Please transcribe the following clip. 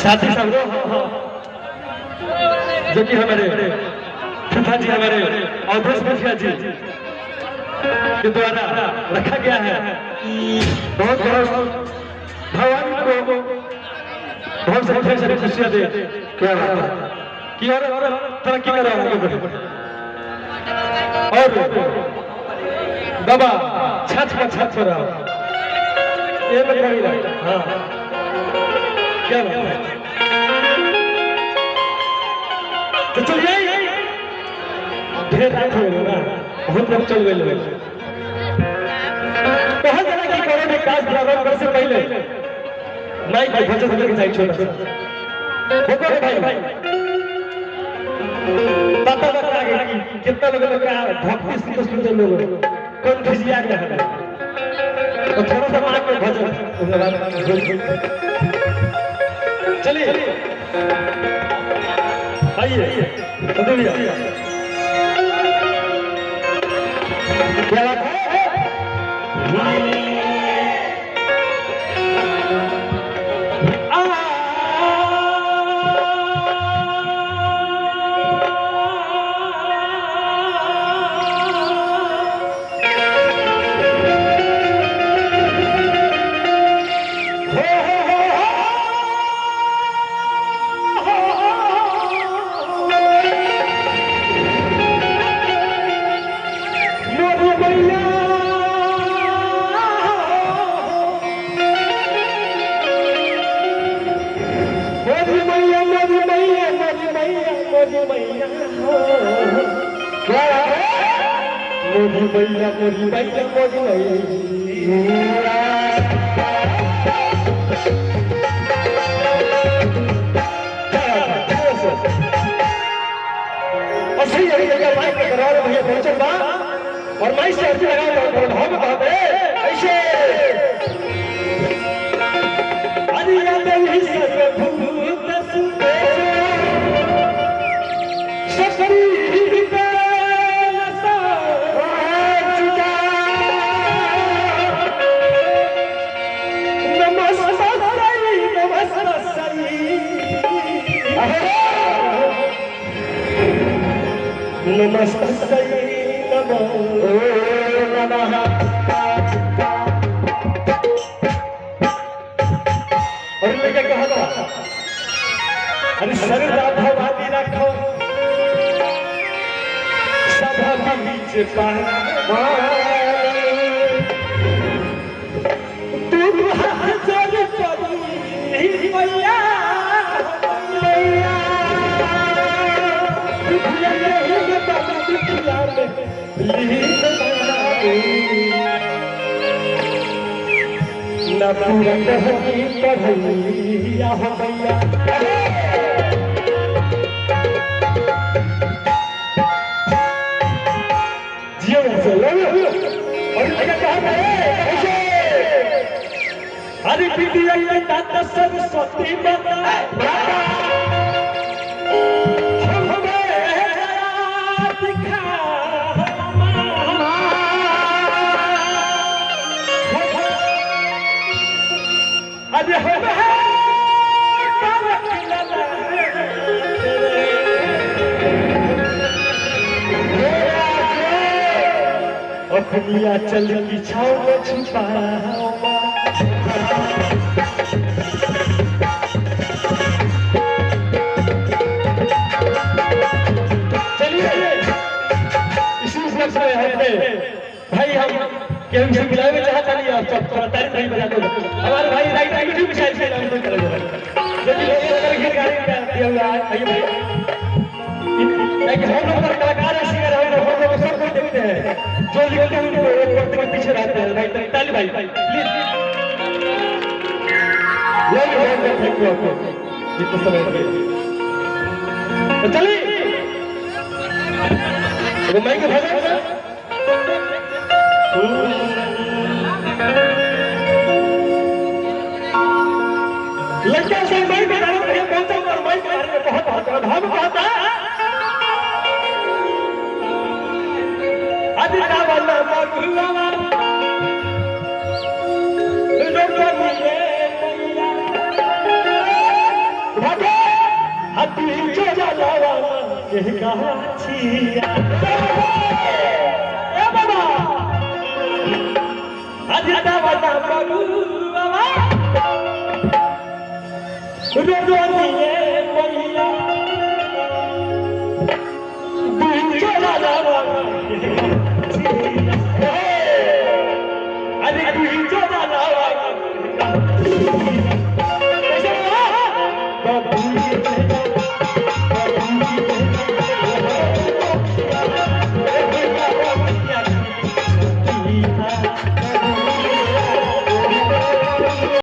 साथी समारोह जो कि हमारे पिता जी हमारे अवधेश मुखिया जी के द्वारा रखा गया है। बहुत बहुत भगवान को बहुत सारी खुशियां दे। क्या बात है कि और तरक्की करो आगे बढ़ो और बाबा छत पर रहो ये मैं कह रहा। हाँ क्या बात है तो चलिए ढेर रात हो गई ना बहुत लोग चल गए कहा जाना कि करो में काज प्रारंभ कर से पहले नहीं भाई भजन लेके जाए छोटा होको रे भाई पता लगा कि कितना लोगों का भक्ति सुनते लोग कौन खिसिया गया है तो थोड़ा सा मार के भजन चलिए आइए तो भैया क्या बात है मोदी भैया मोदी भैया और सही जगह माइक पे कराओ भैया पहुंचे बा और माइक से अर्जी लगाओ और भाव में कहते ऐसे अरिया देवी सर्वभूत सुते ससरी नमस्ते नमो नमः और लेके कहा था अरे सरदा भवानी रखो सभा बीच तुम हाथ जोड़ पड़ी मैया न पूरत होगी कन्हैया हो भैया जियो से और कहा है हरि विद्या दाता सरस्वती माता अखलिया चल की छाव में छुपा चलिए इसी लक्ष्य में हमने भाई हम केहू से मिलावे में चाहता नहीं आप सब तारीफ नहीं बजा दो हमारे भाई राइट राइट भी शायद से नाम कर दो यदि लोग अगर घर गाड़ी का दिया हुआ है आइए भाई हम लोग कलाकार है सिंगर है हम लोग सब कुछ देखते हैं जो लिखते हैं उनको एक वक्त में पीछे रहते हैं भाई ताली भाई प्लीज ये थैंक यू आपको जितना समय पे तो चलिए वो मैं के भजन लड़का से मैं बना रहा हूं पहुंचा और मैं के बारे में बहुत धाम कहता अधिका वाला मगुलावा भागे हाथी चोरावा के गाछिया ए बाबा आज दावा बाबू बाबा रो रो दिए मैया